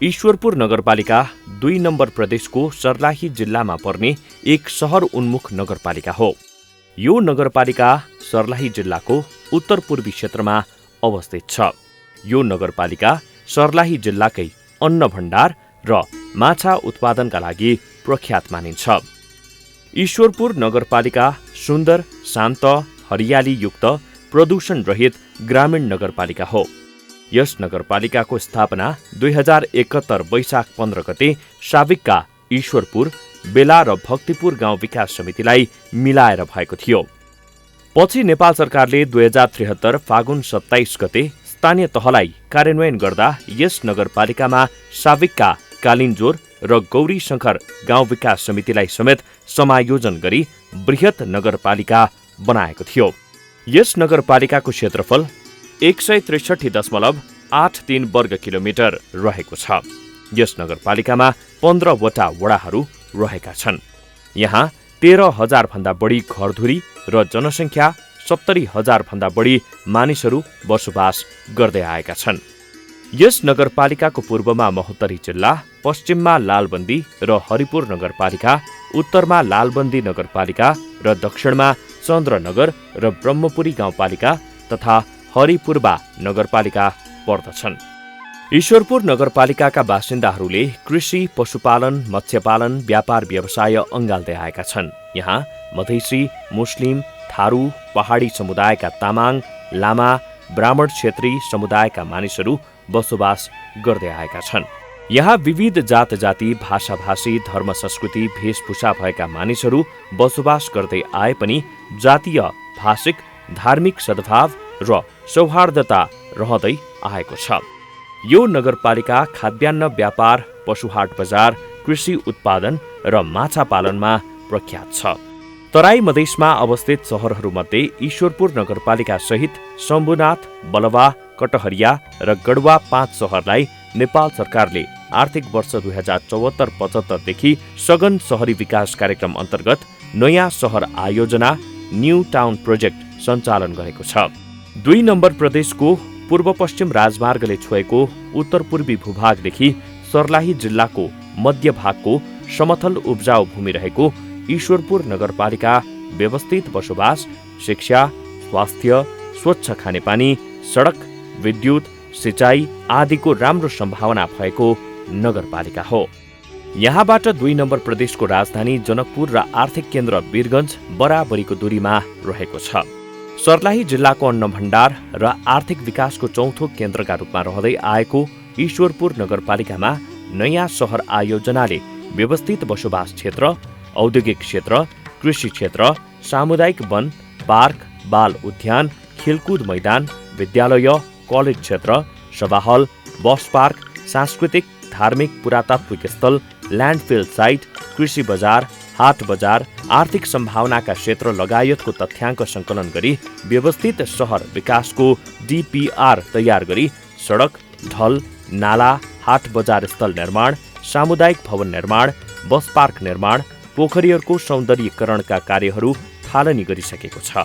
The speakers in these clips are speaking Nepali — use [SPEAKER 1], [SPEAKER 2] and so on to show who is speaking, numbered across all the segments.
[SPEAKER 1] ईश्वरपुर नगरपालिका 2 नम्बर प्रदेशको सर्लाही जिल्लामा पर्ने एक सहर उन्मुख नगरपालिका हो। यो नगरपालिका सर्लाही जिल्लाको उत्तर पूर्वी क्षेत्रमा अवस्थित छ। यो नगरपालिका सर्लाही जिल्लाकै अन्न भण्डार र माछा उत्पादनका लागि प्रख्यात मानिन्छ। ईश्वरपुर नगरपालिका सुन्दर, शान्त, हरियालीयुक्त, प्रदूषण रहित ग्रामीण नगरपालिका हो। यस नगरपालिकाको स्थापना 2071 वैशाख 15 गते साविकका ईश्वरपुर, बेला र भक्तिपुर गाउँ विकास समितिलाई मिलाएर भएको थियो। पछि नेपाल सरकारले 2073 फागुन 27 गते स्थानीय तहलाई कार्यान्वयन गर्दा यस नगरपालिकामा साविकका कालिन्जोर र गौरी शङ्कर गाउँ विकास समितिलाई समेत समायोजन गरी बृहत नगरपालिका बनाएको थियो। यस नगरपालिकाको क्षेत्रफल 163.83 वर्ग किलोमिटर रहेको छ। यस नगरपालिकामा 15 वटा वडाहरू रहेका छन्। यहाँ 13,000 भन्दा बढी घरधुरी र जनसङ्ख्या 70,000 भन्दा बढी मानिसहरू बसोबास गर्दै आएका छन्। यस नगरपालिकाको पूर्वमा महोत्तरी जिल्ला, पश्चिममा लालबन्दी र हरिपुर नगरपालिका, उत्तरमा लालबन्दी नगरपालिका र दक्षिणमा चन्द्रनगर र ब्रह्मपुरी गाउँपालिका तथा हरिपुरबा नगरपालिका पर्दछन्। ईश्वरपुर नगरपालिकाका बासिन्दाहरूले कृषि, पशुपालन, मत्स्यपालन, व्यापार व्यवसाय अँगाल्दै आएका छन्। यहाँ मधेसी, मुस्लिम, थारू, पहाडी समुदायका तामाङ, लामा, ब्राह्मण, क्षेत्री समुदायका मानिसहरू बसोबास गर्दै आएका छन्। यहाँ विविध जात जाति, भाषा भाषी, धर्म संस्कृति, भेषभूषा भएका मानिसहरू बसोबास गर्दै आए पनि जातीय, भाषिक, धार्मिक सद्भाव र सौहार्दता रहँदै आएको छ। यो नगरपालिका खाद्यान्न व्यापार, पशुहाट बजार, कृषि उत्पादन र माछा पालनमा प्रख्यात छ। तराई मधेसमा अवस्थित सहरहरूमध्ये ईश्वरपुर नगरपालिका सहित शम्भुनाथ, बलवा, कटहरिया र गढवा 5 सहरलाई नेपाल सरकारले आर्थिक वर्ष 2074-75 देखि सघन शहरी विकास कार्यक्रम अन्तर्गत नयाँ सहर आयोजना न्यू टाउन प्रोजेक्ट सञ्चालन गरेको छ। 2 नम्बर प्रदेशको पूर्व पश्चिम राजमार्गले छोएको उत्तर पूर्वी भूभागदेखि सर्लाही जिल्लाको मध्य भागको समथल उब्जाउ भूमि रहेको ईश्वरपुर नगरपालिका व्यवस्थित बसोबास, शिक्षा, स्वास्थ्य, स्वच्छ खानेपानी, सडक, विद्युत, सिँचाइ आदिको राम्रो सम्भावना भएको नगरपालिका हो। यहाँबाट 2 नम्बर प्रदेशको राजधानी जनकपुर र आर्थिक केन्द्र वीरगञ्ज बराबरीको दूरीमा रहेको छ। सर्लाही जिल्लाको अन्न भण्डार र आर्थिक विकासको चौथो केन्द्रका रूपमा रहँदै आएको ईश्वरपुर नगरपालिकामा नयाँ सहर आयोजनाले व्यवस्थित बसोबास क्षेत्र, औद्योगिक क्षेत्र, कृषि क्षेत्र, सामुदायिक वन, पार्क, बाल उद्यान, खेलकुद मैदान, विद्यालय, कलेज क्षेत्र, सभा हल, बस पार्क, सांस्कृतिक, धार्मिक, पुरातात्विक स्थल, ल्यान्डफिल साइट, कृषि बजार, हाट बजार, आर्थिक सम्भावनाका क्षेत्र लगायतको तथ्याङ्क सङ्कलन गरी व्यवस्थित सहर विकासको DPR तयार गरी सडक, ढल, नाला, हाट बजार स्थल निर्माण, सामुदायिक भवन निर्माण, बस पार्क निर्माण, पोखरीहरूको सौन्दर्यीकरणका कार्यहरू थालनी गरिसकेको छ।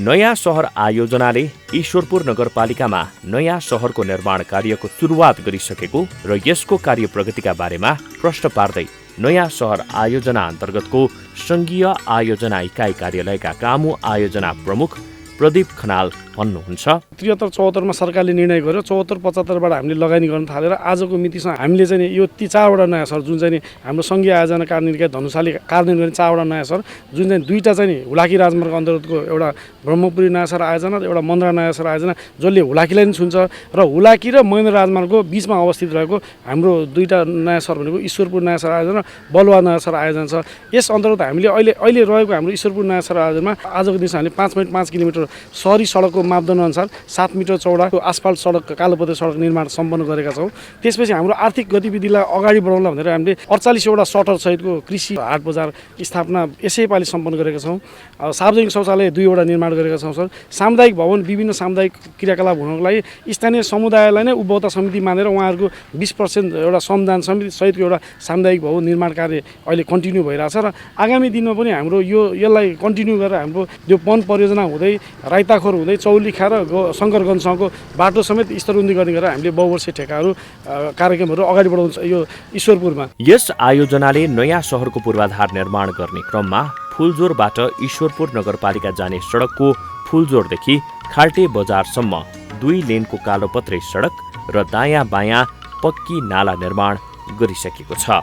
[SPEAKER 1] नयाँ सहर आयोजनाले ईश्वरपुर नगरपालिकामा नयाँ सहरको निर्माण कार्यको सुरुवात गरिसकेको र यसको कार्य प्रगतिका बारेमा प्रश्न पार्दै नयाँ सहर आयोजना अन्तर्गतको सङ्घीय आयोजना इकाइ कार्यालयका कामु आयोजना प्रमुख प्रदीप खनाल भन्नुहुन्छ।
[SPEAKER 2] 73-74 मा सरकारले निर्णय गर्यो। 74-75बाट हामीले लगानी गर्न थालेर आजको मितिसम्म हामीले चाहिँ यो ती 4वटा नयाँ सहर जुन चाहिँ हाम्रो सङ्घीय आयोजना कार्यान्वयन निकाय धनुषाले कार्यान्वयन गर्ने 4वटा नयाँ सहर जुन चाहिँ 2टा चाहिँ हुलाकी राजमार्ग अन्तर्गतको एउटा ब्रह्मपुरी नयाँ सहर आयोजना र एउटा मन्द्रा नयाँ सहर आयोजना जसले हुलाकीलाई पनि छुन्छ र हुलाकी र महेन्द्र राजमार्गको बिचमा अवस्थित रहेको हाम्रो 2टा नयाँ सहर भनेको ईश्वरपुर नयाँ सहर आयोजना र बलुवा नयाँ सहर आयोजना छ। यस अन्तर्गत हामीले अहिले रहेको हाम्रो ईश्वरपुर नयाँ सहर आयोजनामा आजको दिनमा हामीले 5.5 किलोमिटर सहरी सडकको मापदण्ड अनुसार 7 मिटर चौडाको आसफाल्ट सडक, कालोपत्रे सडक निर्माण सम्पन्न गरेका छौँ। त्यसपछि हाम्रो आर्थिक गतिविधिलाई अगाडि बढाउनलाई भनेर हामीले 48वटा सटर सहितको कृषि हाट बजार स्थापना यसैपालि सम्पन्न गरेका छौँ। सार्वजनिक शौचालय 2वटा निर्माण गरेका छौँ सर। सामुदायिक भवन, विभिन्न सामुदायिक क्रियाकलाप हुनको लागि स्थानीय समुदायलाई नै उपभोक्ता समिति मानेर उहाँहरूको 20% एउटा श्रमदान समिति सहितको एउटा सामुदायिक भवन निर्माण कार्य अहिले कन्टिन्यू भइरहेछ र आगामी दिनमा पनि हाम्रो यसलाई कन्टिन्यू गरेर हाम्रो यो वन परियोजना हुँदै राइताखोर हुँदै चौलिखा र शङ्करगञ्जसँगको बाटो समेत स्तर उन्नति गर्ने गरेर हामीले बहुवर्षीय ठेकाहरू कार्यक्रमहरू अगाडि बढाउँछ यो ईश्वरपुरमा।
[SPEAKER 1] यस आयोजनाले नयाँ सहरको पूर्वाधार निर्माण गर्ने क्रममा फुलजोरबाट ईश्वरपुर नगरपालिका जाने सडकको फुलजोरदेखि खाल्टे बजारसम्म 2 लेनको कालोपत्रे सडक र दायाँ बायाँ पक्की नाला निर्माण गरिसकेको छ।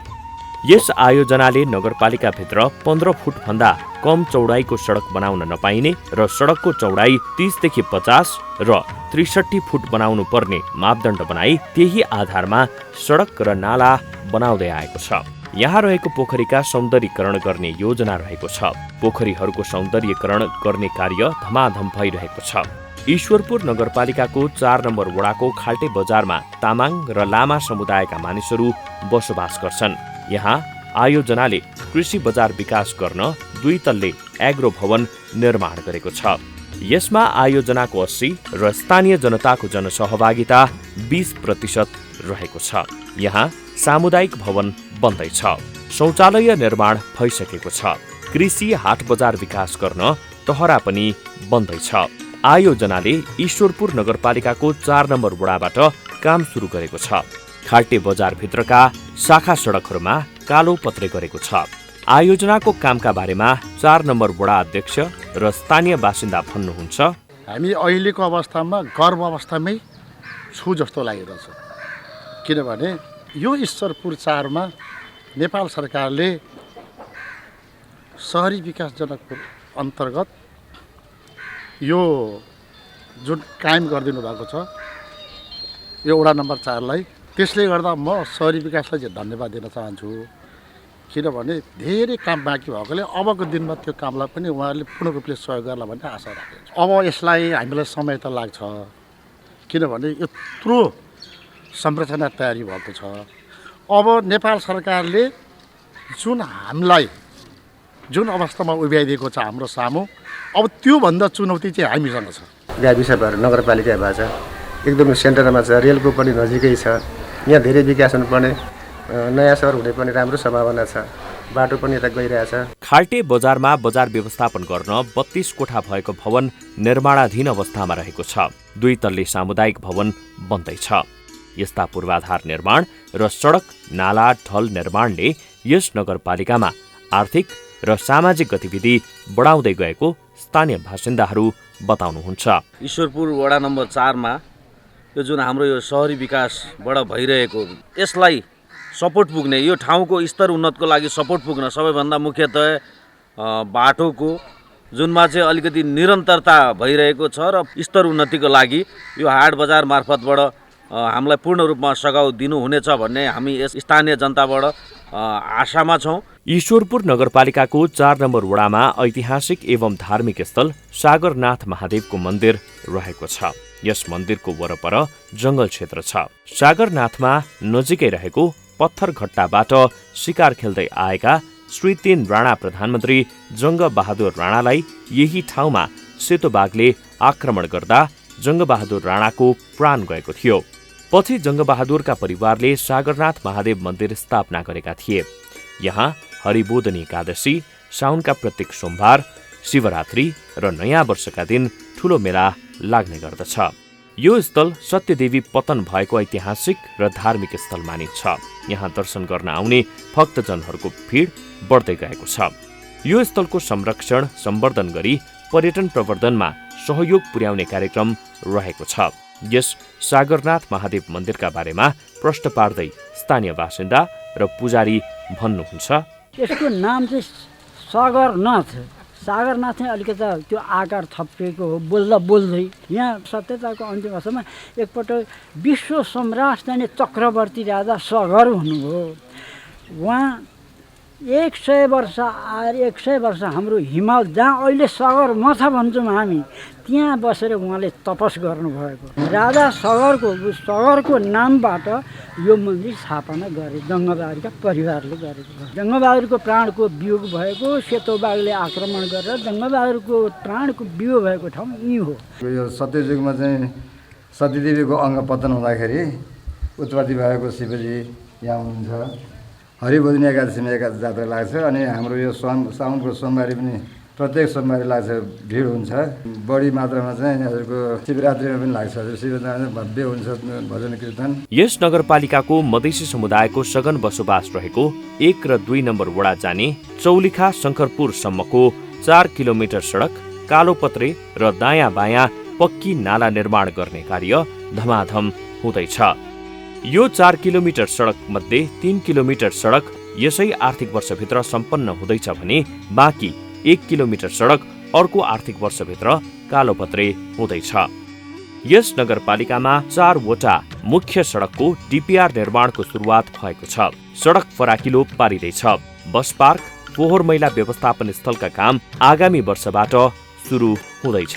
[SPEAKER 1] यस आयोजनाले नगरपालिकाभित्र 15 फुटभन्दा कम चौडाइको सडक बनाउन नपाइने र सडकको चौडाइ 30 देखि 50 र 63 फुट बनाउनु पर्ने मापदण्ड बनाई त्यही आधारमा सडक र नाला बनाउँदै आएको छ। यहाँ रहेको पोखरीका सौन्दर्यीकरण गर्ने योजना रहेको छ। पोखरीहरूको सौन्दर्यीकरण गर्ने कार्य धमाधम भइरहेको छ। ईश्वरपुर नगरपालिकाको 4 नम्बर वडाको खाल्टे बजारमा तामाङ र लामा समुदायका मानिसहरू बसोबास गर्छन्। यहाँ आयोजनाले कृषि बजार विकास गर्न 2 तल्ले एग्रो भवन निर्माण गरेको छ। यसमा आयोजनाको 80 र स्थानीय जनताको जनसहभागिता 20% रहेको छ। यहाँ सामुदायिक भवन बन्दैछ। शौचालय निर्माण भइसकेको छ। कृषि हाट बजार विकास गर्न तहरा पनि बन्दैछ। आयोजनाले ईश्वरपुर नगरपालिकाको 4 नम्बर वडाबाट काम सुरु गरेको छ। खाल्टे बजारभित्रका शाखा सडकहरूमा कालो पत्रे गरेको छ। आयोजनाको कामका बारेमा 4 नम्बर वडा अध्यक्ष र स्थानीय बासिन्दा भन्नुहुन्छ,
[SPEAKER 3] हामी अहिलेको अवस्थामा गर्व अवस्थामै छु जस्तो लागिरहेछ। किनभने यो ईश्वरपुर 4 मा नेपाल सरकारले सहरी विकास जनकपुर अन्तर्गत यो जुन कायम गरिदिनु भएको छ यो वडा नम्बर 4 लाई, त्यसले गर्दा म सहरी विकासलाई चाहिँ धन्यवाद दिन चाहन्छु। किनभने धेरै काम बाँकी भएकोले अबको दिनमा त्यो कामलाई पनि उहाँहरूले पूर्ण रूपले सहयोग गर्ला भन्ने आशा राखेको छु। अब यसलाई हामीलाई समय त लाग्छ, किनभने यत्रो संरचना तयारी भएको छ। अब नेपाल सरकारले जुन हामीलाई जुन अवस्थामा उभ्याइदिएको छ हाम्रो सामु, अब त्योभन्दा चुनौती चाहिँ हामीसँग छ।
[SPEAKER 4] गाविस भएर नगरपालिका भएको छ, एकदमै सेन्टरमा छ, रेलको पनि नजिकै छ। यहाँ धेरै विकास हुनुपर्ने, नयाँ सहर हुने पनि राम्रो सम्भावना छ। बाटो पनि यता गइरहेछ।
[SPEAKER 1] खाल्टे बजारमा बजार व्यवस्थापन गर्न 32 कोठा भएको भवन निर्माणाधीन अवस्थामा रहेको छ। 2 तल्ले सामुदायिक भवन बन्दैछ। यस्ता पूर्वाधार निर्माण र सडक नाला ढल निर्माणले यस नगरपालिकामा आर्थिक र सामाजिक गतिविधि बढाउँदै गएको स्थानीय बासिन्दाहरू बताउनुहुन्छ।
[SPEAKER 5] ईश्वरपुर वडा नम्बर 4 मा यो जुन हाम्रो यो सहरी विकासबाट भइरहेको, यसलाई सपोर्ट पुग्ने, यो ठाउँको स्तर उन्नतको लागि सपोर्ट पुग्न सबैभन्दा मुख्यतः बाटोको जुनमा चाहिँ अलिकति निरन्तरता भइरहेको छ र स्तर उन्नतिको लागि यो हाट बजार मार्फतबाट हामीलाई पूर्ण रूपमा सघाउ दिनुहुनेछ भन्ने हामी यस स्थानीय जनताबाट आशामा छौँ।
[SPEAKER 1] ईश्वरपुर नगरपालिकाको 4 नम्बर वडामा ऐतिहासिक एवं धार्मिक स्थल सागरनाथ महादेवको मन्दिर रहेको छ। यस मन्दिरको वरपर जङ्गल क्षेत्र छ। सागरनाथमा नजिकै रहेको पत्थरघट्टाबाट शिकार खेल्दै आएका श्री 3 राणा प्रधानमन्त्री जङ्गबहादुर राणालाई यही ठाउँमा सेतो बाघले आक्रमण गर्दा जङ्गबहादुर राणाको प्राण गएको थियो। पछि जङ्गबहादुरका परिवारले सागरनाथ महादेव मन्दिर स्थापना गरेका थिए। यहाँ हरिबोधनी एकादशी, साउनका प्रत्येक सोमबार, शिवरात्रि र नयाँ वर्षका दिन ठूलो मेला लाग्ने गर्दछ। यो स्थल सत्यदेवी पतन भएको ऐतिहासिक र धार्मिक स्थल मानिन्छ। यहाँ दर्शन गर्न आउने भक्तजनहरूको भिड बढ्दै गएको छ। यो स्थलको संरक्षण सम्वर्धन गरी पर्यटन प्रवर्धनमा सहयोग पुर्याउने कार्यक्रम रहेको छ। यस सागरनाथ महादेव मन्दिरका बारेमा प्रश्न पार्दै स्थानीय बासिन्दा र पुजारी भन्नुहुन्छ,
[SPEAKER 6] यसको नाम चाहिँ सागरनाथ। सागरनाथ चाहिँ अलिकति त्यो आकार थपिएको हो, बोल्दा बोल्दै। यहाँ सत्यताको अन्तिम अवस्थामा एकपल्ट विश्व सम्राट चाहिँ चक्रवर्ती राजा सगर हुनुभयो। उहाँ 100 वर्ष आएर 100 वर्ष हाम्रो हिमाल जहाँ अहिले सगरमाथा भन्छौँ हामी, त्यहाँ बसेर उहाँले तपस गर्नुभएको। राजा सगरको नामबाट यो मन्दिर स्थापना गरे, जङ्गबहादुरका परिवारले गरेको हो। जङ्गबहादुरको प्राणको वियोग भएको, सेतो बाघले आक्रमण गरेर जङ्गबहादुरको प्राणको वियोग भएको ठाउँ यही हो।
[SPEAKER 7] यो सत्ययुगमा चाहिँ सतीदेवीको अङ्ग पतन हुँदाखेरि उत्पत्ति भएको शिवजी यहाँ हुनुहुन्छ। हरिबोधिनी एकादशीमा जात्रा लाग्छ अनि हाम्रो यो साउनको सोमबारी पनि प्रत्येक सोमबार लाग्छ, भिड हुन्छ। बढी मात्रामा चाहिँ यिनीहरूको शिवरात्रिमा पनि लाग्छ। शिवरात्रिमा भव्य हुन्छ भजन कीर्तन।
[SPEAKER 1] यस नगरपालिकाको मधेसी समुदायको सघन बसोबास रहेको 1 र 2 नम्बर वडा जाने चौलिखा शङ्करपुरसम्मको 4 किलोमिटर सडक कालोपत्रे र दायाँ बायाँ पक्की नाला निर्माण गर्ने कार्य धमाधम हुँदैछ। यो 4 किलोमिटर सडक मध्ये 3 किलोमिटर सडक यसै आर्थिक वर्षभित्र सम्पन्न हुँदैछ भने बाँकी 1 किलोमिटर सडक अर्को आर्थिक वर्षभित्र कालोपत्रे हुँदैछ। यस नगरपालिकामा 4 वटा मुख्य सडकको डिपिआर निर्माणको सुरुवात भएको छ। सडक फराकिलो पारिँदैछ। बस पार्क, फोहोर मैला व्यवस्थापन स्थलका काम आगामी वर्षबाट सुरु हुँदैछ।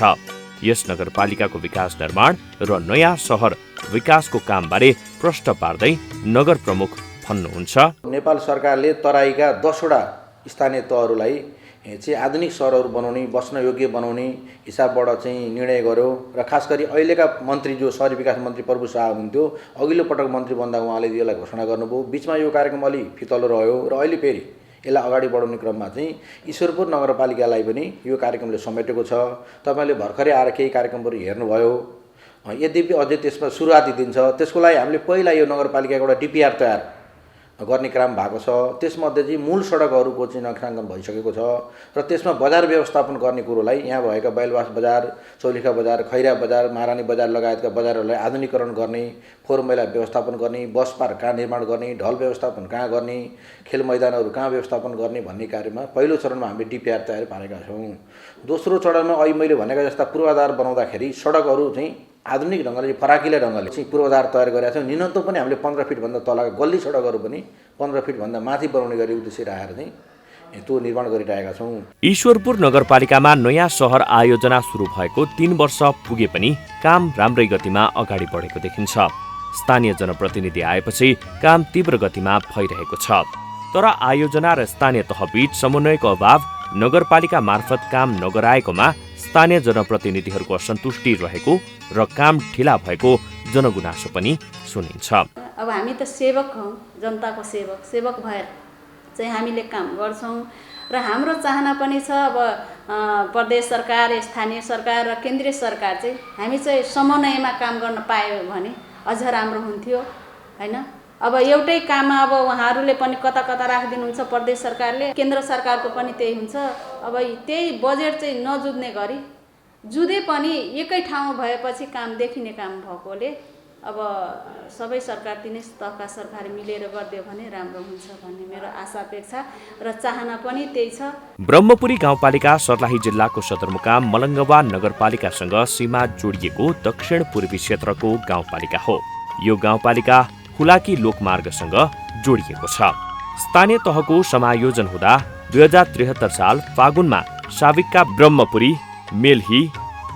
[SPEAKER 1] यस नगरपालिकाको विकास निर्माण र नयाँ सहर विकासको कामबारे प्रश्न पार्दै नगर प्रमुख भन्नुहुन्छ,
[SPEAKER 8] नेपाल सरकारले तराईका 10वटा स्थानीय तहहरूलाई चाहिँ आधुनिक सहरहरू बनाउने, बस्न योग्य बनाउने हिसाबबाट चाहिँ निर्णय गर्यो र खास गरी अहिलेका मन्त्री जो शहरी विकास मन्त्री प्रभु शाह हुनुहुन्थ्यो, अघिल्लो पटक मन्त्री बन्दा उहाँले यसलाई घोषणा गर्नुभयो। बिचमा यो कार्यक्रम अलि फितलो रह्यो र अहिले फेरि यसलाई अगाडि बढाउने क्रममा चाहिँ ईश्वरपुर नगरपालिकालाई पनि यो कार्यक्रमले समेटेको छ। तपाईँले भर्खरै आएर केही कार्यक्रमहरू हेर्नुभयो। यद्यपि अझै त्यसमा सुरुवाती दिन्छ, त्यसको लागि हामीले पहिला यो नगरपालिकाको एउटा डिपिआर तयार गर्ने काम भएको छ। त्यसमध्ये चाहिँ मूल सडकहरूको चाहिँ नक्साङ्कन भइसकेको छ र त्यसमा बजार व्यवस्थापन गर्ने कुरोलाई यहाँ भएका बैलवास बजार, चौलिखा बजार, खैरा बजार, महारानी बजार लगायतका बजारहरूलाई आधुनिकरण गर्ने, फोहोर मैला व्यवस्थापन गर्ने, बस पार्क कहाँ निर्माण गर्ने, ढल व्यवस्थापन कहाँ गर्ने, खेल मैदानहरू कहाँ व्यवस्थापन गर्ने भन्ने कार्यमा पहिलो चरणमा हामीले डिपिआर तयार पारेका छौँ। दोस्रो चरणमा अहिले मैले भनेका जस्ता पूर्वाधार बनाउँदाखेरि सडकहरू चाहिँ आधुनिक ढङ्गले फराकिला ढङ्गले चाहिँ पूर्वाधार तयार गरेका छौँ। न्यूनतम पनि हामीले 15 फिटभन्दा तलका गल्ली सडकहरू पनि 15 फिटभन्दा माथि बनाउने गरी उद्देश्य राखेर चाहिँ त्यो निर्माण गरिरहेका छौँ।
[SPEAKER 1] ईश्वरपुर नगरपालिकामा नयाँ सहर आयोजना सुरु भएको 3 वर्ष पुगे पनि काम राम्रै गतिमा अगाडि बढेको देखिन्छ। स्थानीय जनप्रतिनिधि आएपछि काम तीव्र गतिमा भइरहेको छ। तर आयोजना र स्थानीय तहबीच समन्वयको अभाव, नगरपालिका मार्फत काम नगराएकोमा स्थानीय जनप्रतिनिधिहरूको असन्तुष्टि रहेको र काम ढिला भएको जनगुनासो पनि सुनिन्छ।
[SPEAKER 9] अब हामी त सेवक हौँ, जनताको सेवक भएर चाहिँ हामीले काम गर्छौँ र हाम्रो चाहना पनि छ अब प्रदेश सरकार, स्थानीय सरकार र केन्द्रीय सरकार चाहिँ हामी चाहिँ समन्वयमा काम गर्न पायो भने अझ राम्रो हुन्थ्यो हैन। अब एउटै काममा अब उहाँहरूले पनि कता कता राखिदिनुहुन्छ प्रदेश सरकारले, केन्द्र सरकारको पनि त्यही हुन्छ। अब त्यही बजेट चाहिँ नजुझ्ने गरी जुधे पनि एकै ठाउँमा भएपछि काम देखिने काम भएकोले अब सबै सरकार तिनै तहका सरकार मिलेर गरिदियो भने राम्रो हुन्छ भन्ने मेरो आशा अपेक्षा र चाहना पनि त्यही छ।
[SPEAKER 1] ब्रह्मपुरी गाउँपालिका सर्लाही जिल्लाको सदरमुकाम मलङ्गवा नगरपालिकासँग सीमा जोडिएको दक्षिण पूर्वी क्षेत्रको गाउँपालिका हो। यो गाउँपालिका हुलाकी लोकमार्गसँग जोडिएको छ। स्थानीय तहको समायोजन हुँदा 2073 साल फागुनमा साविकका ब्रह्मपुरी, मेलही,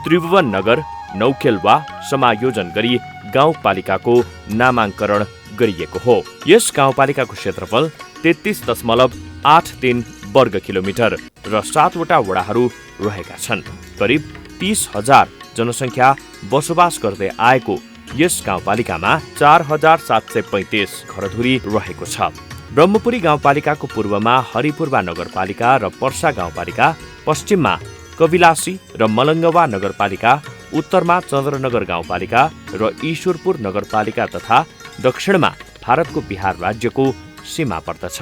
[SPEAKER 1] त्रिभुवन नगर, नौखेलवा समायोजन गरी गाउँपालिकाको नामाङ्करण गरिएको हो। यस गाउँपालिकाको क्षेत्रफल 33.83 वर्ग किलोमिटर र 7 वटा वडाहरू रहेका छन्। करिब 30,000 जनसङ्ख्या बसोबास गर्दै आएको यस गाउँपालिकामा 4,735 घरधुरी रहेको छ। ब्रह्मपुरी गाउँपालिकाको पूर्वमा हरिपुरवा नगरपालिका र पर्सा गाउँपालिका, पश्चिममा कविलासी र मलङ्गवा नगरपालिका, उत्तरमा चन्द्रनगर गाउँपालिका र ईश्वरपुर नगरपालिका तथा दक्षिणमा भारतको बिहार राज्यको सीमा पर्दछ।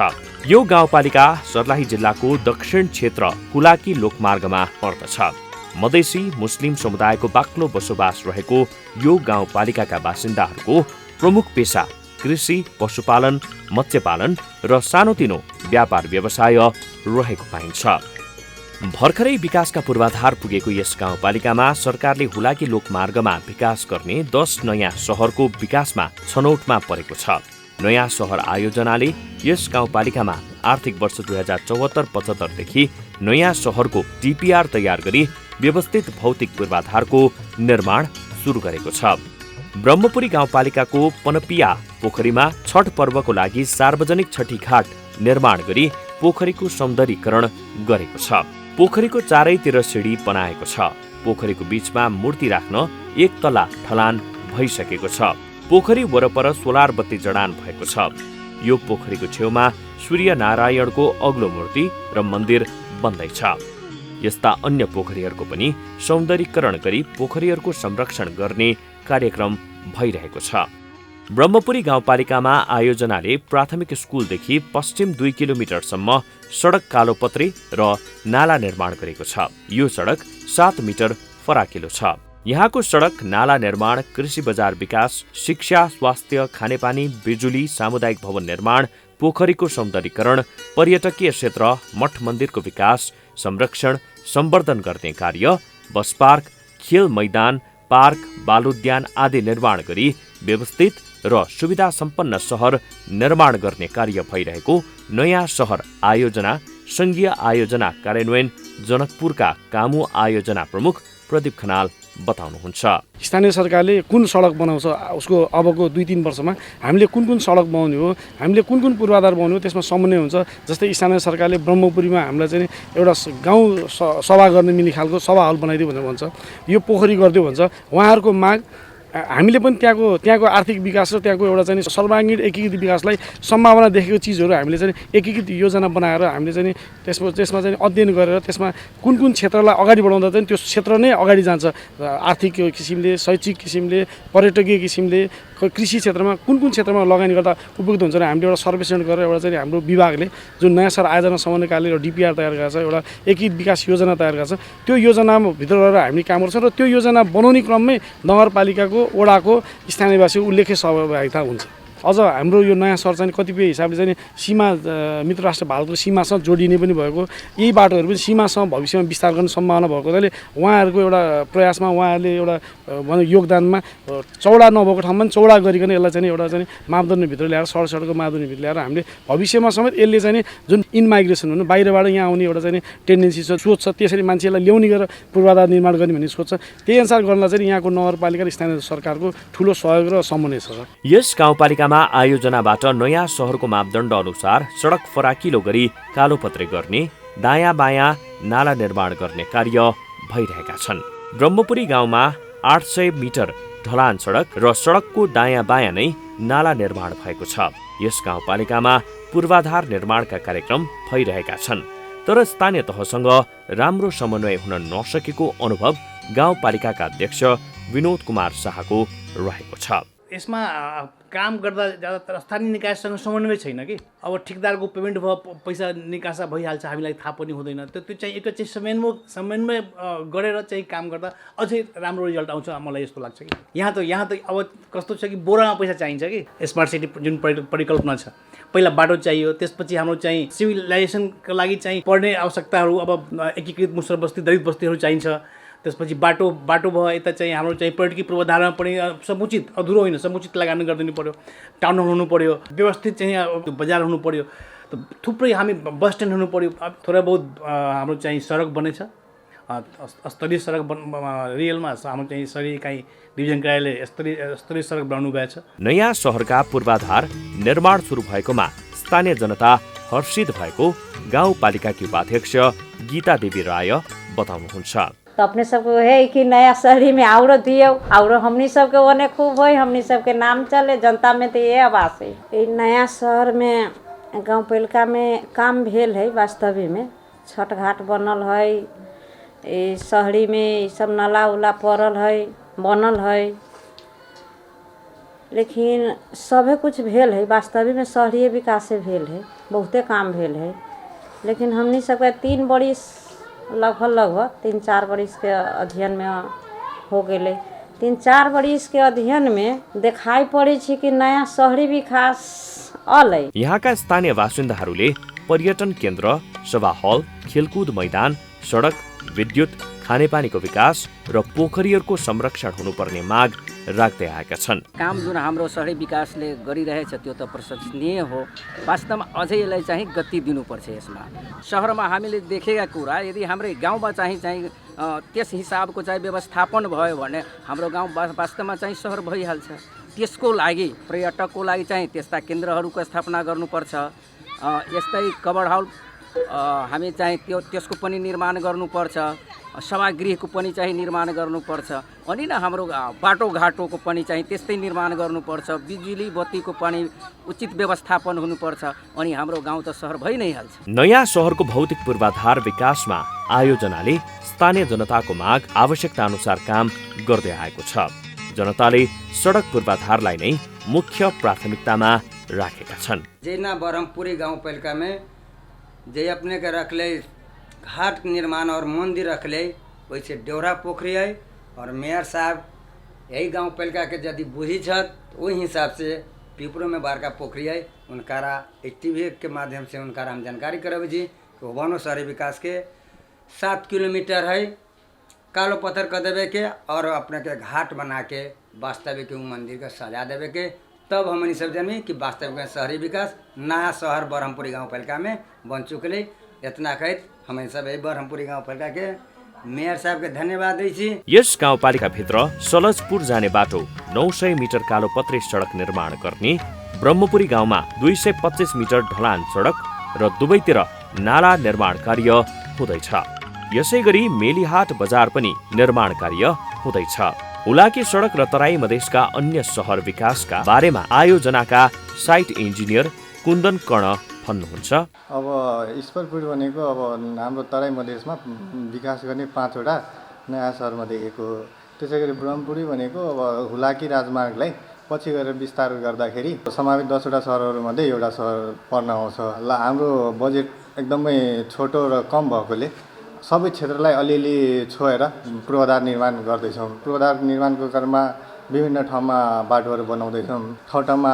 [SPEAKER 1] यो गाउँपालिका सर्लाही जिल्लाको दक्षिण क्षेत्र हुलाकी लोकमार्गमा पर्दछ। मधेसी मुस्लिम समुदायको बाक्लो बसोबास रहेको यो गाउँपालिकाका बासिन्दाहरूको प्रमुख पेशा कृषि, पशुपालन, मत्स्यपालन र सानोतिनो व्यापार व्यवसाय रहेको पाइन्छ। भर्खरै विकासका पूर्वाधार पुगेको यस गाउँपालिकामा सरकारले हुलाकी लोकमार्गमा विकास गर्ने 10 नयाँ सहरको विकासमा छनौटमा परेको छ। नयाँ सहर आयोजनाले यस गाउँपालिकामा आर्थिक वर्ष 2074-75 देखि नयाँ सहरको डिपिआर तयार गरी व्यवस्थित भौतिक पूर्वाधारको निर्माण सुरु गरेको छ। ब्रह्मपुरी गाउँपालिकाको पनपिया पोखरीमा छठ पर्वको लागि सार्वजनिक छठी घाट निर्माण गरी पोखरीको सौन्दर्यीकरण गरेको छ। पोखरीको चारैतिर सिडी बनाएको छ। पोखरीको बीचमा मूर्ति राख्न 1 तला ढलान भइसकेको छ। पोखरी वरपर सोलर बत्ती जडान भएको छ। यो पोखरीको छेउमा सूर्य नारायणको अग्लो मूर्ति र मन्दिर बन्दैछ। यस्ता अन्य पोखरीहरूको पनि सौन्दर्यीकरण गरी पोखरीहरूको संरक्षण गर्ने कार्यक्रम भइरहेको छ। ब्रह्मपुरी गाउँपालिकामा आयोजनाले प्राथमिक स्कुलदेखि पश्चिम 2 किलोमिटरसम्म सडक कालोपत्री र नाला निर्माण गरेको छ। यो सडक 7 मिटर फराकिलो छ। यहाँको सडक, नाला निर्माण, कृषि बजार विकास, शिक्षा, स्वास्थ्य, खानेपानी, बिजुली, सामुदायिक भवन निर्माण, पोखरीको सौन्दर्यीकरण, पर्यटकीय क्षेत्र, मठ मन्दिरको विकास, संरक्षण, सम्वर्धन गर्ने कार्य, बस पार्क, खेल मैदान, पार्क, बालोद्यान आदि निर्माण गरी व्यवस्थित र सुविधा सम्पन्न सहर निर्माण गर्ने कार्य भइरहेको नयाँ सहर आयोजना सङ्घीय आयोजना कार्यान्वयन जनकपुरका कामु आयोजना प्रमुख प्रदीप खनाल बताउनुहुन्छ।
[SPEAKER 2] स्थानीय सरकारले कुन सडक बनाउँछ, उसको अबको 2-3 वर्षमा हामीले कुन सडक बनाउने हो, हामीले कुन पूर्वाधार बनाउने हो, त्यसमा समन्वय हुन्छ। जस्तै स्थानीय सरकारले ब्रह्मपुरीमा हामीलाई चाहिँ एउटा गाउँ सभा गर्ने मिल्ने खालको सभा हल बनाइदियो भनेर भन्छ, यो पोखरी गरिदियो भन्छ। उहाँहरूको माग हामीले पनि त्यहाँको आर्थिक विकास र त्यहाँको एउटा चाहिँ सर्वाङ्गीण एकीकृत विकासलाई सम्भावना देखेको चिजहरू हामीले चाहिँ एकीकृत योजना बनाएर हामीले चाहिँ त्यसमा चाहिँ अध्ययन गरेर त्यसमा कुन क्षेत्रलाई अगाडि बढाउँदा चाहिँ त्यो क्षेत्र नै अगाडि जान्छ। आर्थिक किसिमले, शैक्षिक किसिमले, पर्यटकीय किसिमले, कृषि क्षेत्रमा कुन क्षेत्रमा लगानी गर्दा उपयुक्त हुन्छ र हामीले एउटा सर्वेक्षण गरेर एउटा चाहिँ हाम्रो विभागले जुन नयाँ सहर आयोजना समन्वय कार्यालय र डिपिआर तयार गरेको छ, एउटा एकीकृत विकास योजना तयार गरेको छ, त्यो योजनाभित्र रहेर हामी काम गर्छौँ र त्यो योजना बनाउने क्रममै नगरपालिकाको वडाको स्थानीयवासीको उल्लेख्य सहभागिता हुन्छ। अझ हाम्रो यो नयाँ सहर चाहिँ कतिपय हिसाबले चाहिँ सीमा मित्र राष्ट्र भारतको सीमासँग जोडिने पनि भएको, यही बाटोहरू पनि सीमासँग भविष्यमा विस्तार गर्ने सम्भावना भएको हुनाले उहाँहरूको एउटा प्रयासमा उहाँहरूले एउटा योगदानमा चौडा नभएको ठाउँमा पनि चौडा गरिकन यसलाई चाहिँ एउटा चाहिँ मापदण्डभित्र ल्याएर सडकको मापदण्डभित्र ल्याएर हामीले भविष्यमा समेत यसले चाहिँ जुन इनमाइग्रेसन हुनु बाहिरबाट यहाँ आउने एउटा चाहिँ टेन्डेन्सी छ, सोच छ, त्यसरी मान्छेलाई ल्याउने गरेर पूर्वाधार निर्माण गर्ने भन्ने सोच छ। त्यही अनुसार गर्नलाई चाहिँ यहाँको नगरपालिका र स्थानीय सरकारको ठुलो सहयोग र समन्वय छ।
[SPEAKER 1] यस गाउँपालिकामा आयोजनाबाट नयाँ सहरको मापदण्ड अनुसार सडक फराकिलो गरी कालोपत्रे गर्ने, दायाँ बायाँ नाला निर्माण गर्ने कार्य भइरहेका छन्। ब्रह्मपुरी गाउँमा 800 मिटर ढलान सडक र सडकको दायाँ बायाँ नै नाला निर्माण भएको छ। यस गाउँपालिकामा पूर्वाधार निर्माणका कार्यक्रम भइरहेका छन्, तर स्थानीय तहसँग राम्रो समन्वय हुन नसकेको अनुभव गाउँपालिकाका अध्यक्ष विनोद कुमार शाहको रहेको छ।
[SPEAKER 10] यसमा काम गर्दा ज्यादातर स्थानीय निकायसँग समन्वय छैन कि अब ठेकदारको पेमेन्ट भयो, पैसा निकासा भइहाल्छ, हामीलाई थाहा पनि हुँदैन। त्यो चाहिँ एकैचोटि समन्वय गरेर चाहिँ काम गर्दा अझै राम्रो रिजल्ट आउँछ मलाई यस्तो लाग्छ कि यहाँ त अब कस्तो छ कि बोरामा पैसा चाहिन्छ कि स्मार्ट सिटी जुन परिकल्पना छ, पहिला बाटो चाहियो, त्यसपछि हाम्रो चाहिँ सिभिलाइजेसनको लागि चाहिँ पढ्ने आवश्यकताहरू, अब एकीकृत मुसर बस्ती दलित बस्तीहरू चाहिन्छ। त्यसपछि बाटो भयो, यता चाहिँ हाम्रो चाहिँ पर्यटकीय पूर्वाधारमा पनि समुचित, अधुरो होइन, समुचित लगानी गरिदिनु पऱ्यो, टाउन हल हुनु पऱ्यो, व्यवस्थित चाहिँ बजार हुनु पऱ्यो, थुप्रै हामी बस स्ट्यान्ड हुनु पऱ्यो। थोरै बहुत हाम्रो चाहिँ सडक बनेछ, स्तरीय सडक रियलमा हाम्रो चाहिँ शहरी इकाइ डिभिजन कार्यालय स्तरीय सडक बनाउनु भएको छ।
[SPEAKER 1] नयाँ सहरका पूर्वाधार निर्माण सुरु भएकोमा स्थानीय जनता हर्षित भएको गाउँपालिकाकी उपाध्यक्ष गीता देवी राय बताउनुहुन्छ।
[SPEAKER 11] तो अपने सबको है कि नया शहरी में और दियो और हमनी सबके ओने खूब हो, हमनी सबके नाम चले, जनता में तो ये आवास है। नया शहर में गाँव पालिका में काम भेल है, वास्तविक में छठ घाट बनल है, शहरी में सब नाला उला पड़ल है, बनल है, लेकिन सभे कुछ भेल है, वास्तविक में शहरी विकास से भेल है, बहुते काम भेल है। लेकिन हमनी सबके 3 बरिस लगभग 3-4 बरिस के अध्ययन में हो गए, 3-4 बरिस के अध्ययन में देखाई पड़े कि नयाँ शहरी विकास अलै।
[SPEAKER 1] यहाँका स्थानीय बासिन्दाहरूले पर्यटन केन्द्र, सभा हल, खेलकुद मैदान, सडक, विद्युत, खानेपानीको विकास र पोखरीहरूको संरक्षण हुनुपर्ने माग राख्दै आएका छन्।
[SPEAKER 12] काम जुन हाम्रो शहरी विकासले गरिरहेछ त्यो त प्रशंसनीय हो। वास्तवमा अझै यसलाई चाहिँ गति दिनुपर्छ। यसमा सहरमा हामीले देखेका कुरा यदि हाम्रो गाउँमा चाहिँ त्यस हिसाबको चाहिँ व्यवस्थापन भयो भने हाम्रो गाउँ वास्तवमा चाहिँ सहर भइहाल्छ। त्यसको लागि पर्यटकको लागि चाहिँ त्यस्ता केन्द्रहरूको स्थापना गर्नुपर्छ। यस्तै कभर हल हामी चाहिँ त्यसको पनि निर्माण गर्नुपर्छ। सभागृहको पनि चाहिँ निर्माण गर्नुपर्छ। अनि न हाम्रो बाटोघाटोको पनि चाहिँ त्यस्तै निर्माण गर्नुपर्छ। बिजुली बत्तीको पनि उचित व्यवस्थापन हुनुपर्छ। अनि हाम्रो गाउँ त सहर भइ नै हाल्छ।
[SPEAKER 1] नयाँ सहरको भौतिक पूर्वाधार विकासमा आयोजनाले स्थानीय जनताको माग आवश्यकता अनुसार काम गर्दै आएको छ। जनताले सडक पूर्वाधारलाई नै मुख्य प्राथमिकतामा राखेका छन्।
[SPEAKER 13] जेना बरहमपुरी गाउँपालिका में जे अपने के रख ले घाट निर्माण और मंदिर रख ले, वैसे डेवरा पोखरी है। और मेयर साहब यही गाउँपालिका के यदि बुझी छत वही हिसाब से पिपरो में बड़का पोखरी है, उनकारा टीवी के माध्यम से उनकारा हम जानकारी करावे जी कि वनो शहरी विकास के 7 किलोमीटर है कालो पत्थर कर देवे के और अपने के घाट बना के वास्तविक मंदिर के सजा देवे के, तब हमनी सब जानी कि वास्तविक शहरी विकास नया शहर बरहमपुरी गाउँपालिका में बन चुकले। इतना कहत हमें सब यही बरहमपुरी गाउँपालिका के मेयर साहब के धन्यवाद दै छी।
[SPEAKER 1] यस गाउँपालिका भित्र सलजपुर जाने बाटो 900 मिटर कालो पत्रे सडक निर्माण गर्ने, ब्रह्मपुरी गाउँमा 225 मिटर ढलान सडक र दुवैतिर नाला निर्माण कार्य हुँदैछ। यसै गरी मेलीहाट बजार पनि निर्माण कार्य हुँदैछ। हुलाकी सडक र तराई मधेसका अन्य सहर विकासका बारेमा आयोजनाका साइट इन्जिनियर कुन्दन कर्ण भन्नुहुन्छ।
[SPEAKER 14] अब ईश्वरपुर भनेको अब हाम्रो तराई मधेसमा विकास गर्ने 5वटा नयाँ सहरमध्ये एक हो। त्यसै गरी ब्रह्मपुरी भनेको अब हुलाकी राजमार्गलाई पछि गएर विस्तार गर्दाखेरि समावेश 10वटा सहरहरूमध्ये एउटा सहर पर्न आउँछ। ल हाम्रो बजेट एकदमै छोटो र कम भएकोले सबै क्षेत्रलाई अलिअलि छोएर पूर्वाधार निर्माण गर्दैछौँ। पूर्वाधार निर्माणको क्रममा विभिन्न ठाउँमा बाटोहरू बनाउँदैछौँ, ठाउँमा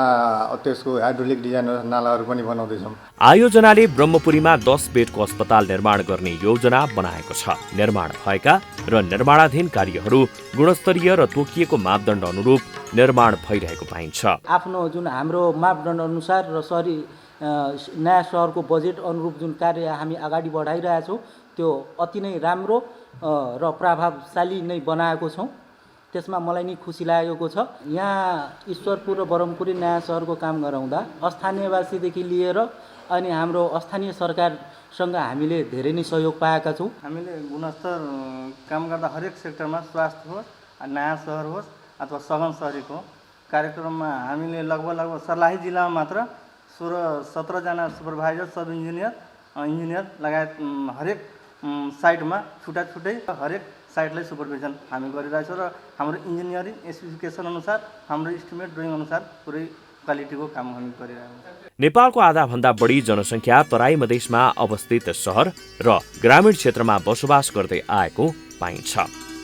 [SPEAKER 14] त्यसको हाइड्रोलिक डिजाइन नालाहरू पनि बनाउँदैछौँ।
[SPEAKER 1] आयोजनाले ब्रह्मपुरीमा 10 बेडको अस्पताल निर्माण गर्ने योजना बनाएको छ। निर्माण भएका र निर्माणाधीन कार्यहरू गुणस्तरीय र तोकिएको मापदण्ड अनुरूप निर्माण भइरहेको पाइन्छ।
[SPEAKER 15] आफ्नो जुन हाम्रो मापदण्ड अनुसार र शहरी नयाँ सहरको बजेट अनुरूप जुन कार्य हामी अगाडि बढाइरहेछौँ त्यो अति नै राम्रो र प्रभावशाली नै बनाएको छौँ। त्यसमा मलाई नि खुसी लागेको छ। यहाँ ईश्वरपुर र बरहमपुरी नयाँ सहरको काम गराउँदा स्थानीयवासीदेखि लिएर अनि हाम्रो स्थानीय सरकारसँग हामीले धेरै नै सहयोग पाएका छौँ।
[SPEAKER 16] हामीले गुणस्तर काम गर्दा हरेक सेक्टरमा स्वास्थ्य होस्, नयाँ सहर होस् अथवा सघन शहरीको कार्यक्रममा हामीले लगभग सर्लाही जिल्लामा मात्र 16-17 जना सुपरभाइजर, सब इन्जिनियर लगायत हरेक साइटमा छुट्टै हरेक साइटलाई सुपरभिजन हामी गरिरहेछौँ र हाम्रो इन्जिनियरिङ स्पेसिफिकेसन अनुसार हाम्रो इस्टिमेट ड्रइङ अनुसार पुरै क्वालिटीको काम हामी गरिरहेछौँ।
[SPEAKER 1] नेपालको आधाभन्दा बढी जनसङ्ख्या तराई मधेसमा अवस्थित सहर र ग्रामीण क्षेत्रमा बसोबास गर्दै आएको पाइन्छ।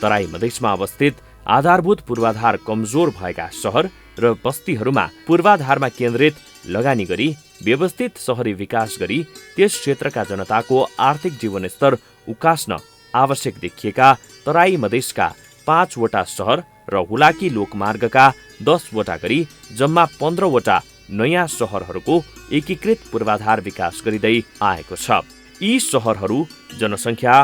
[SPEAKER 1] तराई मधेसमा अवस्थित आधारभूत पूर्वाधार कमजोर भएका सहर र बस्तीहरूमा पूर्वाधारमा केन्द्रित लगानी गरी व्यवस्थित सहरी विकास गरी त्यस क्षेत्रका जनताको आर्थिक जीवनस्तर उकास्न आवश्यक देखिएका तराई मधेसका 5वटा सहर र हुलाकी लोकमार्गका 10वटा गरी जम्मा 15वटा नयाँ सहरहरूको एकीकृत पूर्वाधार विकास गरिँदै आएको छ। यी सहरहरू जनसङ्ख्या,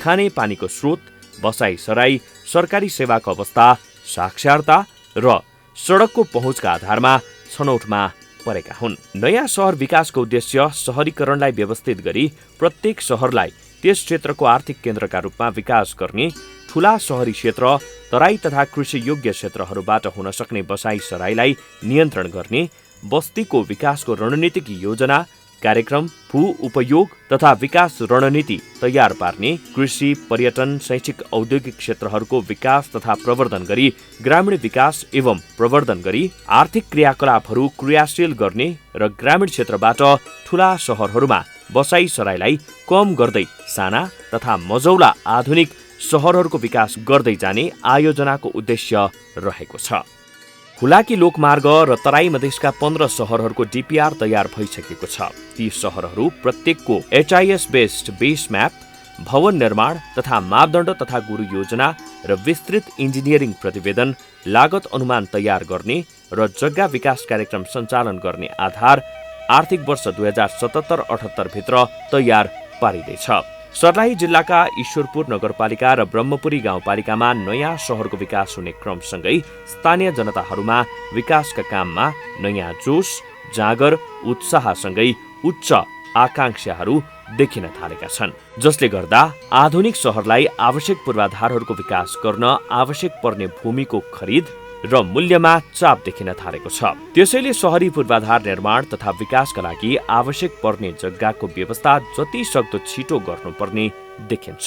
[SPEAKER 1] खानेपानीको स्रोत, बसाइसराई, सरकारी सेवाको अवस्था, साक्षरता र सडकको पहुँचका आधारमा छनौटमा परेका हुन्। नयाँ सहर विकासको उद्देश्य सहरीकरणलाई व्यवस्थित गरी प्रत्येक सहरलाई त्यस क्षेत्रको आर्थिक केन्द्रका रूपमा विकास गर्ने, ठूला सहरी क्षेत्र, तराई तथा कृषि योग्य क्षेत्रहरूबाट हुन सक्ने बसाइसराईलाई नियन्त्रण गर्ने, बस्तीको विकासको रणनीतिक योजना, कार्यक्रम, भू उपयोग तथा विकास रणनीति तयार पार्ने, कृषि, पर्यटन, शैक्षिक, औद्योगिक क्षेत्रहरूको विकास तथा प्रवर्धन गरी ग्रामीण विकास एवं प्रवर्धन गरी आर्थिक क्रियाकलापहरू क्रियाशील गर्ने र ग्रामीण क्षेत्रबाट ठूला सहरहरूमा बसाइसराईलाई कम गर्दै साना तथा मझौला आधुनिक सहरहरूको विकास गर्दै जाने आयोजनाको उद्देश्य रहेको छ। हुलाकी लोकमार्ग र तराई मधेसका 15 सहरहरूको डिपिआर तयार भइसकेको छ। ती सहरहरू प्रत्येकको HIS बेस्ड बेस म्याप, भवन निर्माण तथा मापदण्ड तथा गुरु योजना र विस्तृत इन्जिनियरिङ प्रतिवेदन, लागत अनुमान तयार गर्ने र जग्गा विकास कार्यक्रम सञ्चालन गर्ने आधार आर्थिक वर्ष 2077-78 भित्र तयार पारिँदैछ। सर्लाही जिल्लाका ईश्वरपुर नगरपालिका र ब्रह्मपुरी गाउँपालिकामा नयाँ सहरको विकास हुने क्रमसँगै स्थानीय जनताहरूमा विकासका काममा नयाँ जोश, जाँगर, उत्साहसँगै उच्च आकांक्षाहरू देखिन थालेका छन्, जसले गर्दा आधुनिक सहरलाई आवश्यक पूर्वाधारहरूको विकास गर्न आवश्यक पर्ने भूमिको खरिद र मूल्यमा चाप देखिन थालेको छ। त्यसैले सहरी पूर्वाधार निर्माण तथा विकासका लागि आवश्यक पर्ने जग्गाको व्यवस्था जति सक्दो छिटो गर्नुपर्ने देखिन्छ।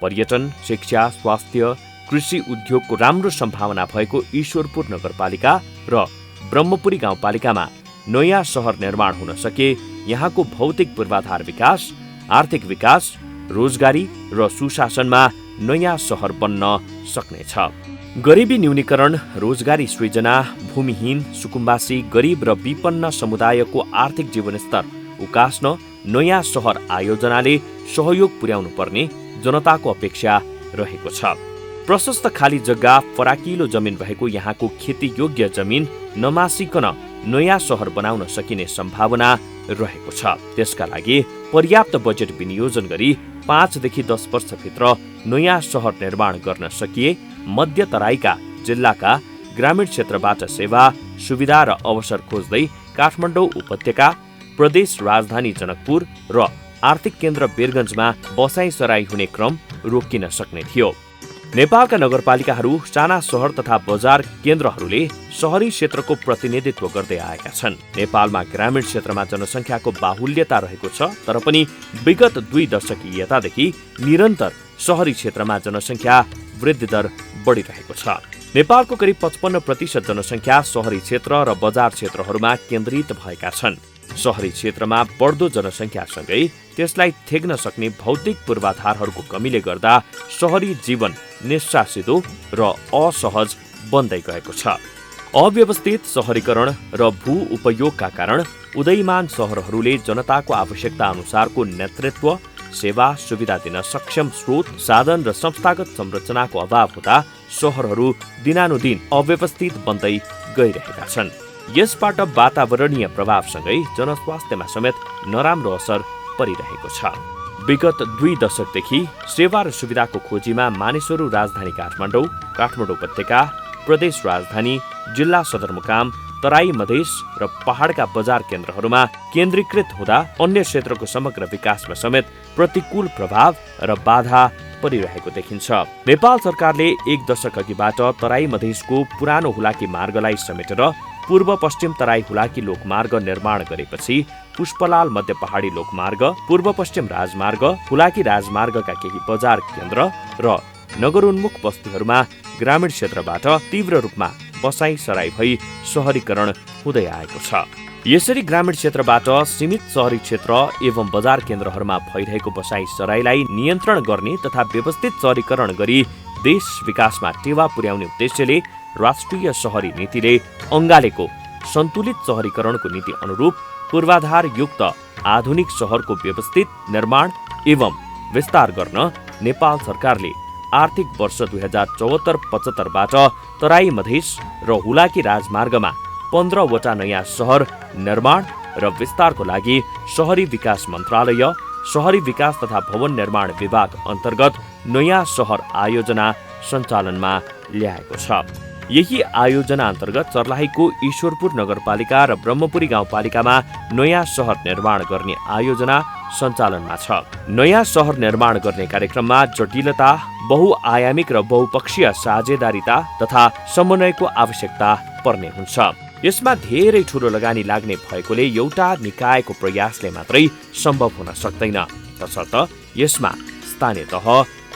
[SPEAKER 1] पर्यटन, शिक्षा, स्वास्थ्य, कृषि उद्योगको राम्रो सम्भावना भएको ईश्वरपुर नगरपालिका र ब्रह्मपुरी गाउँपालिकामा नयाँ सहर निर्माण हुन सके यहाँको भौतिक पूर्वाधार विकास, आर्थिक विकास, रोजगारी र सुशासनमा नयाँ सहर बन्न सक्नेछ। गरिबी न्यूनीकरण, रोजगारी सृजना, भूमिहीन, सुकुम्बासी, गरिब र विपन्न समुदायको आर्थिक जीवनस्तर उकास्न नयाँ सहर आयोजनाले सहयोग पुर्याउनु पर्ने जनताको अपेक्षा रहेको छ। प्रशस्त खाली जग्गा, फराकिलो जमिन भएको यहाँको खेतीयोग्य जमिन नमासिकन नयाँ सहर बनाउन सकिने सम्भावना रहेको छ। त्यसका लागि पर्याप्त बजेट विनियोजन गरी 5 देखि 10 वर्षभित्र नयाँ सहर निर्माण गर्न सकिए मध्य तराईका जिल्लाका ग्रामीण क्षेत्रबाट सेवा, सुविधा र अवसर खोज्दै काठमाडौँ उपत्यका, प्रदेश राजधानी जनकपुर र आर्थिक केन्द्र बेरगञ्जमा बसाइसराई हुने क्रम रोकिन सक्ने थियो। नेपालका नगरपालिकाहरू, साना सहर तथा बजार केन्द्रहरूले सहरी क्षेत्रको प्रतिनिधित्व गर्दै आएका छन्। नेपालमा ग्रामीण क्षेत्रमा जनसङ्ख्याको बाहुल्यता रहेको छ, तर पनि विगत 2 दशकीयतादेखि निरन्तर सहरी क्षेत्रमा जनसङ्ख्या वृद्धि दर बढिरहेको छ। नेपालको करिब 55% जनसङ्ख्या सहरी क्षेत्र र बजार क्षेत्रहरूमा केन्द्रित भएका छन्। सहरी क्षेत्रमा बढ्दो जनसङ्ख्यासँगै त्यसलाई थेग्न सक्ने भौतिक पूर्वाधारहरूको कमीले गर्दा सहरी जीवन निस्सासिदो र असहज बन्दै गएको छ। अव्यवस्थित सहरीकरण र भू उपयोगका कारण उदयमान सहरहरूले जनताको आवश्यकता अनुसारको नेतृत्व, सेवा, सुविधा दिन सक्षम स्रोत, साधन र संस्थागत संरचनाको अभाव हुँदा सहरहरू दिनानुदिन अव्यवस्थित बन्दै गइरहेका छन्। यसबाट वातावरणीय प्रभावसँगै जनस्वास्थ्यमा समेत नराम्रो असर परिरहेको छ। विगत 2 दशकदेखि सेवा र सुविधाको खोजीमा मानिसहरू राजधानी काठमाडौँ, काठमाडौँ उपत्यका, प्रदेश राजधानी, जिल्ला सदरमुकाम, तराई मधेस र पहाडका बजार केन्द्रहरूमा केन्द्रीकृत हुँदा अन्य क्षेत्रको समग्र विकासमा समेत प्रतिकूल प्रभाव र बाधा परिरहेको देखिन्छ। नेपाल सरकारले 1 दशक अघिबाट तराई मधेसको पुरानो हुलाकी मार्गलाई समेटेर पूर्व पश्चिम तराई हुलाकी लोकमार्ग निर्माण गरेपछि पुष्पलाल मध्य पहाडी लोकमार्ग, पूर्व पश्चिम राजमार्ग, हुलाकी राजमार्गका केही बजार केन्द्र र नगरोन्मुख बस्तीहरूमा ग्रामीण क्षेत्रबाट तीव्र रूपमा बसाइसराई भई सहरीकरण हुँदै आएको छ। यसरी ग्रामीण क्षेत्रबाट सीमित सहरी क्षेत्र एवं बजार केन्द्रहरूमा भइरहेको बसाइसराईलाई नियन्त्रण गर्ने तथा व्यवस्थित सहरीकरण गरी देश विकासमा टेवा पुर्याउने उद्देश्यले राष्ट्रिय सहरी नीतिले अङ्गालेको सन्तुलित सहरीकरणको नीति अनुरूप पूर्वाधारयुक्त आधुनिक सहरको व्यवस्थित निर्माण एवं विस्तार गर्न नेपाल सरकारले आर्थिक वर्ष 2074-75बाट तराई मधेस र हुलाकी राजमार्गमा 15 वटा नयाँ सहर निर्माण र विस्तारको लागि शहरी विकास मन्त्रालय, शहरी विकास तथा भवन निर्माण विभाग अन्तर्गत नयाँ सहर आयोजना सञ्चालनमा ल्याएको छ। यही आयोजना अन्तर्गत सर्लाहीको ईश्वरपुर नगरपालिका र ब्रह्मपुरी गाउँपालिकामा नयाँ सहर निर्माण गर्ने आयोजना सञ्चालनमा छ। नयाँ सहर निर्माण गर्ने कार्यक्रममा जटिलता, बहुआयामिक र बहुपक्षीय साझेदारीता तथा समन्वयको आवश्यकता पर्ने हुन्छ। यसमा धेरै ठूलो लगानी लाग्ने भएकोले एउटा निकायको प्रयासले मात्रै सम्भव हुन सक्दैन। तसर्थ यसमा स्थानीय तह,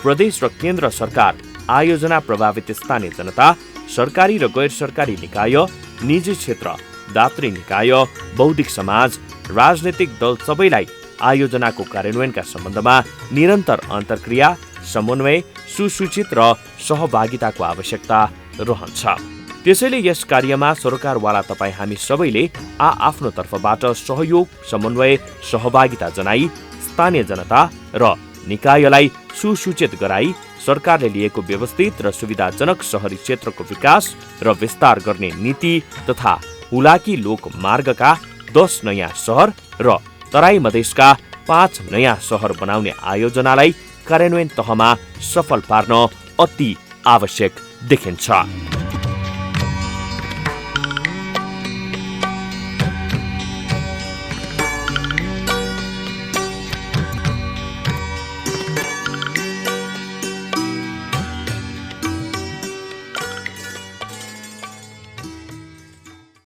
[SPEAKER 1] प्रदेश र केन्द्र सरकार, आयोजना प्रभावित स्थानीय जनता, सरकारी र गैर सरकारी निकाय, निजी क्षेत्र, दात्री निकाय, बौद्धिक समाज, राजनैतिक दल सबैलाई आयोजनाको कार्यान्वयनका सम्बन्धमा निरन्तर अन्तर्क्रिया, समन्वय, सुसूचित र सहभागिताको आवश्यकता रहन्छ। त्यसैले यस कार्यमा सरकारवाला तपाईँ हामी सबैले आफ्नो तर्फबाट सहयोग, समन्वय, सहभागिता जनाई स्थानीय जनता र निकायलाई सुसूचित गराई सरकारले लिएको व्यवस्थित र सुविधाजनक सहरी क्षेत्रको विकास र विस्तार गर्ने नीति तथा हुलाकी लोकमार्गका 10 नयाँ सहर र तराई मधेसका 5 नयाँ सहर बनाउने आयोजनालाई कार्यान्वयन तहमा सफल पार्न अति आवश्यक देखिन्छ।